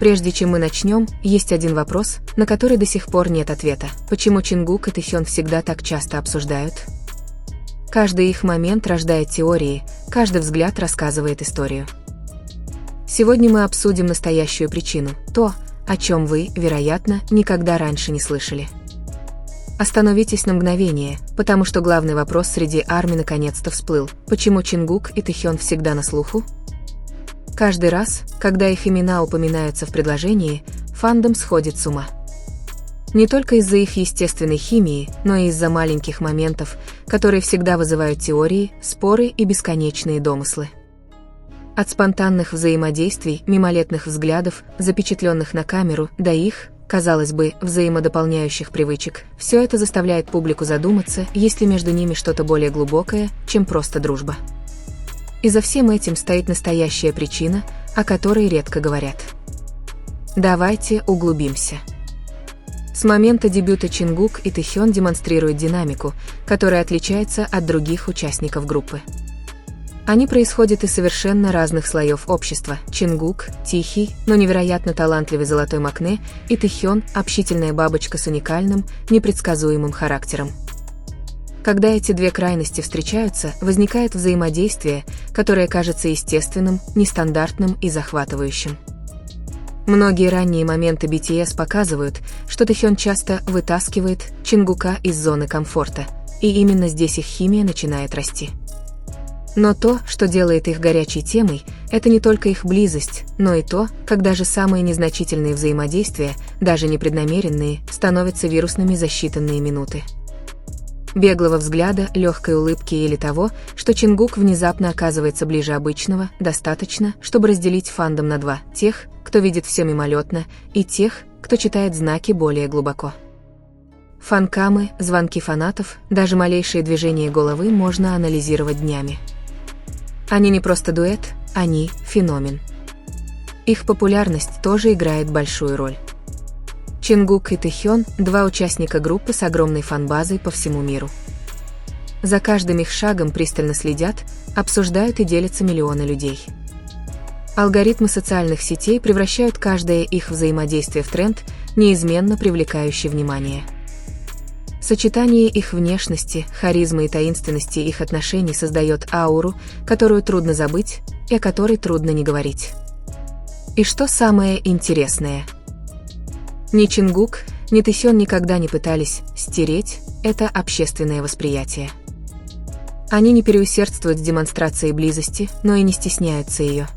Прежде чем мы начнем, есть один вопрос, на который до сих пор нет ответа. Почему Чингук и Тэхён всегда так часто обсуждают? Каждый их момент рождает теории, каждый взгляд рассказывает историю. Сегодня мы обсудим настоящую причину, то, о чем вы, вероятно, никогда раньше не слышали. Остановитесь на мгновение, потому что главный вопрос среди ARMY наконец-то всплыл. Почему Чингук и Тэхён всегда на слуху? Каждый раз, когда их имена упоминаются в предложении, фандом сходит с ума. Не только из-за их естественной химии, но и из-за маленьких моментов, которые всегда вызывают теории, споры и бесконечные домыслы. От спонтанных взаимодействий, мимолетных взглядов, запечатленных на камеру, до их, казалось бы, взаимодополняющих привычек, все это заставляет публику задуматься, есть ли между ними что-то более глубокое, чем просто дружба. И за всем этим стоит настоящая причина, о которой редко говорят. Давайте углубимся. С момента дебюта Чингук и Тэхён демонстрируют динамику, которая отличается от других участников группы. Они происходят из совершенно разных слоев общества. Чингук – тихий, но невероятно талантливый золотой макне, и Тэхён – общительная бабочка с уникальным, непредсказуемым характером. Когда эти две крайности встречаются, возникает взаимодействие, которое кажется естественным, нестандартным и захватывающим. Многие ранние моменты BTS показывают, что Тэхён часто вытаскивает Чингука из зоны комфорта, и именно здесь их химия начинает расти. Но то, что делает их горячей темой, это не только их близость, но и то, как даже самые незначительные взаимодействия, даже непреднамеренные, становятся вирусными за считанные минуты. Беглого взгляда, легкой улыбки или того, что Чингук внезапно оказывается ближе обычного, достаточно, чтобы разделить фандом на два: тех, кто видит все мимолетно, и тех, кто читает знаки более глубоко. Фанкамы, звонки фанатов, даже малейшие движения головы можно анализировать днями. Они не просто дуэт, они – феномен. Их популярность тоже играет большую роль. Чингук и Тэхён – два участника группы с огромной фан-базой по всему миру. За каждым их шагом пристально следят, обсуждают и делятся миллионы людей. Алгоритмы социальных сетей превращают каждое их взаимодействие в тренд, неизменно привлекающий внимание. Сочетание их внешности, харизмы и таинственности их отношений создает ауру, которую трудно забыть и о которой трудно не говорить. И что самое интересное? Ни Чингук, ни Тэхён никогда не пытались стереть это общественное восприятие. Они не переусердствуют с демонстрацией близости, но и не стесняются ее.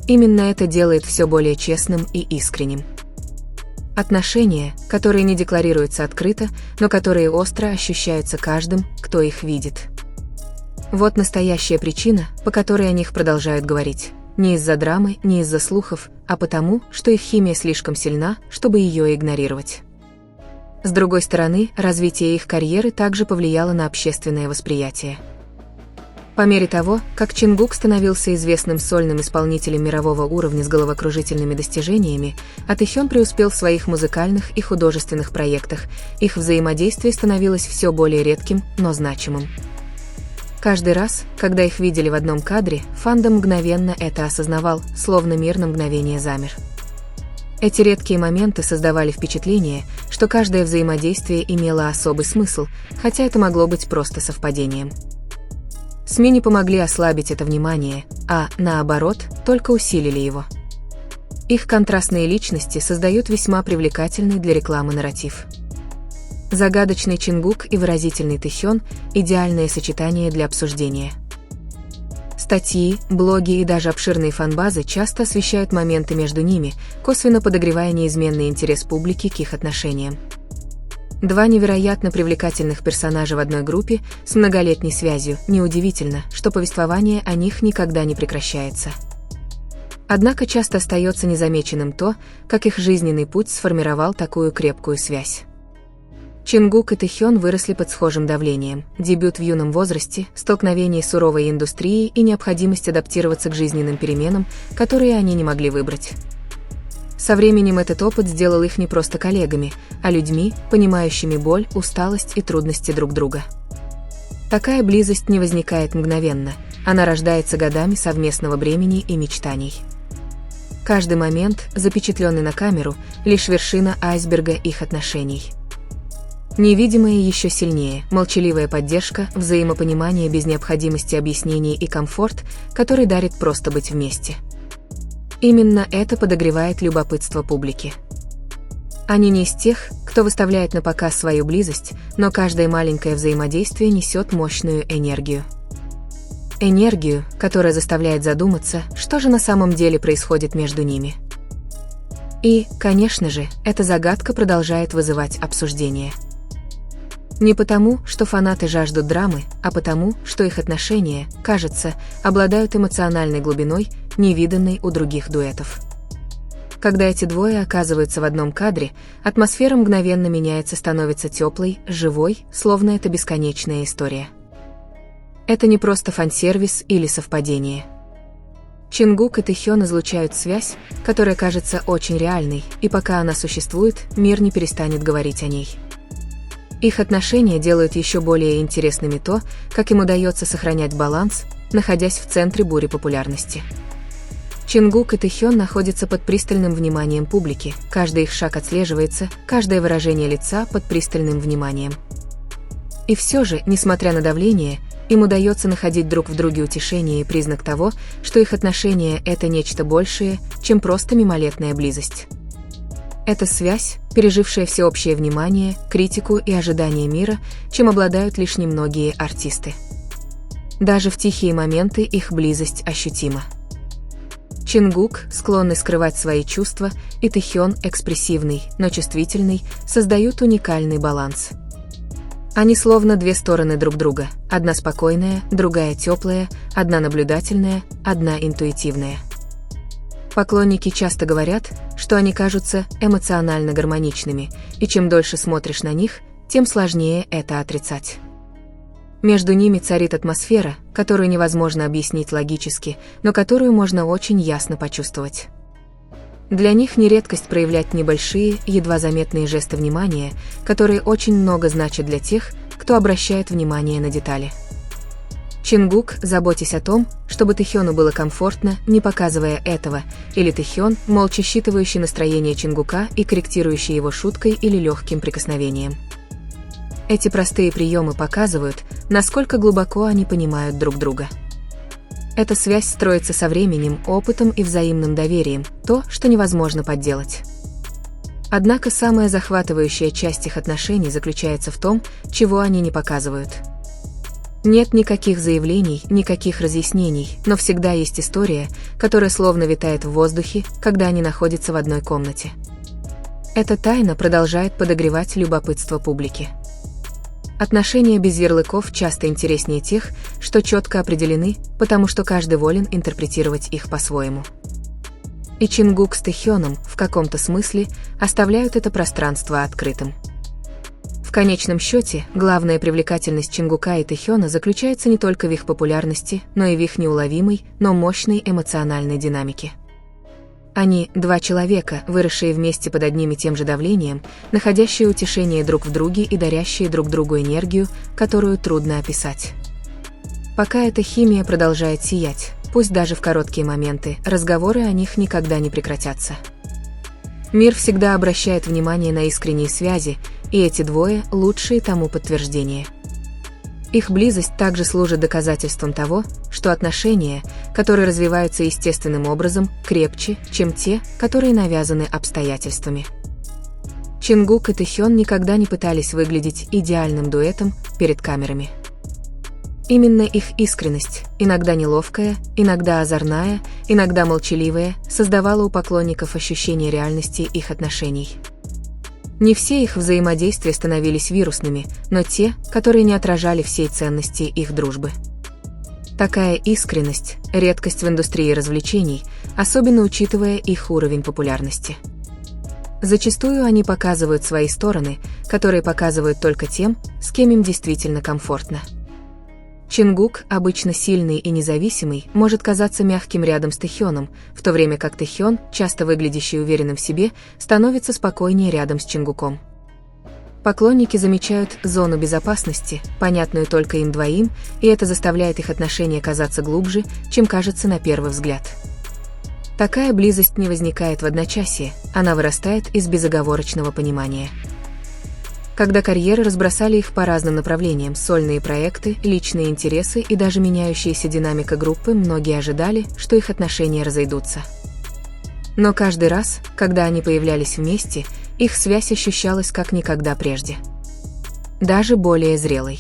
Именно это делает все более честным и искренним. Отношения, которые не декларируются открыто, но которые остро ощущаются каждым, кто их видит. Вот настоящая причина, по которой о них продолжают говорить. Не из-за драмы, не из-за слухов, а потому, что их химия слишком сильна, чтобы ее игнорировать. С другой стороны, развитие их карьеры также повлияло на общественное восприятие. По мере того, как Чингук становился известным сольным исполнителем мирового уровня с головокружительными достижениями, а Тэхён преуспел в своих музыкальных и художественных проектах, их взаимодействие становилось все более редким, но значимым. Каждый раз, когда их видели в одном кадре, фандом мгновенно это осознавал, словно мир на мгновение замер. Эти редкие моменты создавали впечатление, что каждое взаимодействие имело особый смысл, хотя это могло быть просто совпадением. СМИ не помогли ослабить это внимание, а, наоборот, только усилили его. Их контрастные личности создают весьма привлекательный для рекламы нарратив. Загадочный Чингук и выразительный Тэхён – идеальное сочетание для обсуждения. Статьи, блоги и даже обширные фан-базы часто освещают моменты между ними, косвенно подогревая неизменный интерес публики к их отношениям. Два невероятно привлекательных персонажа в одной группе с многолетней связью, неудивительно, что повествование о них никогда не прекращается. Однако часто остается незамеченным то, как их жизненный путь сформировал такую крепкую связь. Чингук и Тэхён выросли под схожим давлением. Дебют в юном возрасте, столкновение с суровой индустрией и необходимость адаптироваться к жизненным переменам, которые они не могли выбрать. Со временем этот опыт сделал их не просто коллегами, а людьми, понимающими боль, усталость и трудности друг друга. Такая близость не возникает мгновенно, она рождается годами совместного бремени и мечтаний. Каждый момент, запечатленный на камеру, лишь вершина айсберга их отношений. Невидимое еще сильнее, молчаливая поддержка, взаимопонимание без необходимости объяснений и комфорт, который дарит просто быть вместе. Именно это подогревает любопытство публики. Они не из тех, кто выставляет на показ свою близость, но каждое маленькое взаимодействие несет мощную энергию. Энергию, которая заставляет задуматься, что же на самом деле происходит между ними. И, конечно же, эта загадка продолжает вызывать обсуждение. Не потому, что фанаты жаждут драмы, а потому, что их отношения, кажется, обладают эмоциональной глубиной, невиданной у других дуэтов. Когда эти двое оказываются в одном кадре, атмосфера мгновенно меняется, становится теплой, живой, словно это бесконечная история. Это не просто фан-сервис или совпадение. Чингук и Тэхён излучают связь, которая кажется очень реальной, и пока она существует, мир не перестанет говорить о ней. Их отношения делают еще более интересными то, как им удается сохранять баланс, находясь в центре бури популярности. Чингук и Тэхён находятся под пристальным вниманием публики, каждый их шаг отслеживается, каждое выражение лица под пристальным вниманием. И все же, несмотря на давление, им удается находить друг в друге утешение и признак того, что их отношения – это нечто большее, чем просто мимолетная близость. Это связь, пережившая всеобщее внимание, критику и ожидание мира, чем обладают лишь немногие артисты. Даже в тихие моменты их близость ощутима. Чингук, склонный скрывать свои чувства, и Тэхён, экспрессивный, но чувствительный, создают уникальный баланс. Они словно две стороны друг друга, одна спокойная, другая теплая, одна наблюдательная, одна интуитивная. Поклонники часто говорят, что они кажутся эмоционально гармоничными, и чем дольше смотришь на них, тем сложнее это отрицать. Между ними царит атмосфера, которую невозможно объяснить логически, но которую можно очень ясно почувствовать. Для них не редкость проявлять небольшие, едва заметные жесты внимания, которые очень много значат для тех, кто обращает внимание на детали. Чингук, заботясь о том, чтобы Тэхёну было комфортно, не показывая этого, или Тэхён, молча считывающий настроение Чингука и корректирующий его шуткой или легким прикосновением. Эти простые приемы показывают, насколько глубоко они понимают друг друга. Эта связь строится со временем, опытом и взаимным доверием, то, что невозможно подделать. Однако самая захватывающая часть их отношений заключается в том, чего они не показывают. Нет никаких заявлений, никаких разъяснений, но всегда есть история, которая словно витает в воздухе, когда они находятся в одной комнате. Эта тайна продолжает подогревать любопытство публики. Отношения без ярлыков часто интереснее тех, что четко определены, потому что каждый волен интерпретировать их по-своему. И Чингук с Тэхёном, в каком-то смысле, оставляют это пространство открытым. В конечном счете, главная привлекательность Чингука и Тэхёна заключается не только в их популярности, но и в их неуловимой, но мощной эмоциональной динамике. Они – два человека, выросшие вместе под одним и тем же давлением, находящие утешение друг в друге и дарящие друг другу энергию, которую трудно описать. Пока эта химия продолжает сиять, пусть даже в короткие моменты, разговоры о них никогда не прекратятся. Мир всегда обращает внимание на искренние связи, и эти двое – лучшие тому подтверждения. Их близость также служит доказательством того, что отношения, которые развиваются естественным образом, крепче, чем те, которые навязаны обстоятельствами. Чингук и Тэхён никогда не пытались выглядеть идеальным дуэтом перед камерами. Именно их искренность, иногда неловкая, иногда озорная, иногда молчаливая, создавала у поклонников ощущение реальности их отношений. Не все их взаимодействия становились вирусными, но те, которые не отражали всей ценности их дружбы. Такая искренность – редкость в индустрии развлечений, особенно учитывая их уровень популярности. Зачастую они показывают свои стороны, которые показывают только тем, с кем им действительно комфортно. Чингук, обычно сильный и независимый, может казаться мягким рядом с Тэхёном, в то время как Тэхён, часто выглядящий уверенным в себе, становится спокойнее рядом с Чингуком. Поклонники замечают зону безопасности, понятную только им двоим, и это заставляет их отношения казаться глубже, чем кажется на первый взгляд. Такая близость не возникает в одночасье, она вырастает из безоговорочного понимания. Когда карьеры разбросали их по разным направлениям, сольные проекты, личные интересы и даже меняющаяся динамика группы, многие ожидали, что их отношения разойдутся. Но каждый раз, когда они появлялись вместе, их связь ощущалась как никогда прежде. Даже более зрелой.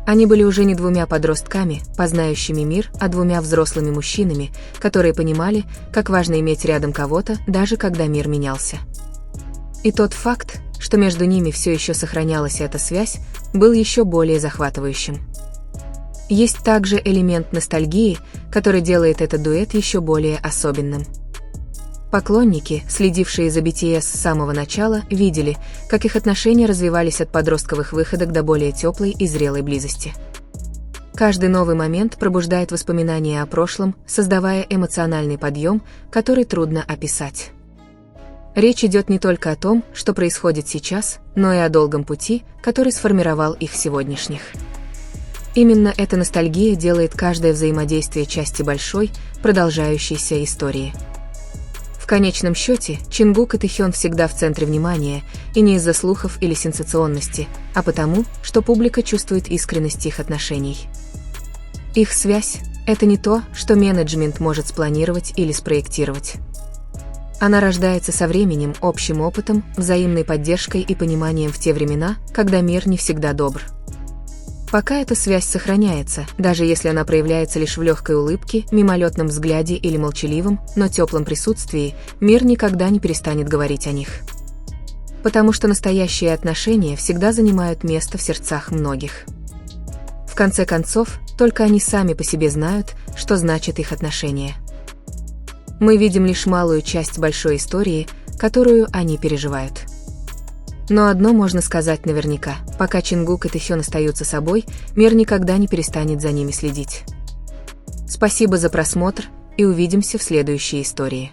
Они были уже не двумя подростками, познающими мир, а двумя взрослыми мужчинами, которые понимали, как важно иметь рядом кого-то, даже когда мир менялся. И тот факт, что между ними все еще сохранялась эта связь, был еще более захватывающим. Есть также элемент ностальгии, который делает этот дуэт еще более особенным. Поклонники, следившие за BTS с самого начала, видели, как их отношения развивались от подростковых выходок до более теплой и зрелой близости. Каждый новый момент пробуждает воспоминания о прошлом, создавая эмоциональный подъем, который трудно описать. Речь идет не только о том, что происходит сейчас, но и о долгом пути, который сформировал их сегодняшних. Именно эта ностальгия делает каждое взаимодействие части большой, продолжающейся истории. В конечном счете, Чингук и Тэхён всегда в центре внимания, и не из-за слухов или сенсационности, а потому, что публика чувствует искренность их отношений. Их связь – это не то, что менеджмент может спланировать или спроектировать. Она рождается со временем, общим опытом, взаимной поддержкой и пониманием в те времена, когда мир не всегда добр. Пока эта связь сохраняется, даже если она проявляется лишь в легкой улыбке, мимолетном взгляде или молчаливом, но теплом присутствии, мир никогда не перестанет говорить о них. Потому что настоящие отношения всегда занимают место в сердцах многих. В конце концов, только они сами по себе знают, что значит их отношения. Мы видим лишь малую часть большой истории, которую они переживают. Но одно можно сказать наверняка: пока Чингук и Тэхён остаются собой, мир никогда не перестанет за ними следить. Спасибо за просмотр, и увидимся в следующей истории.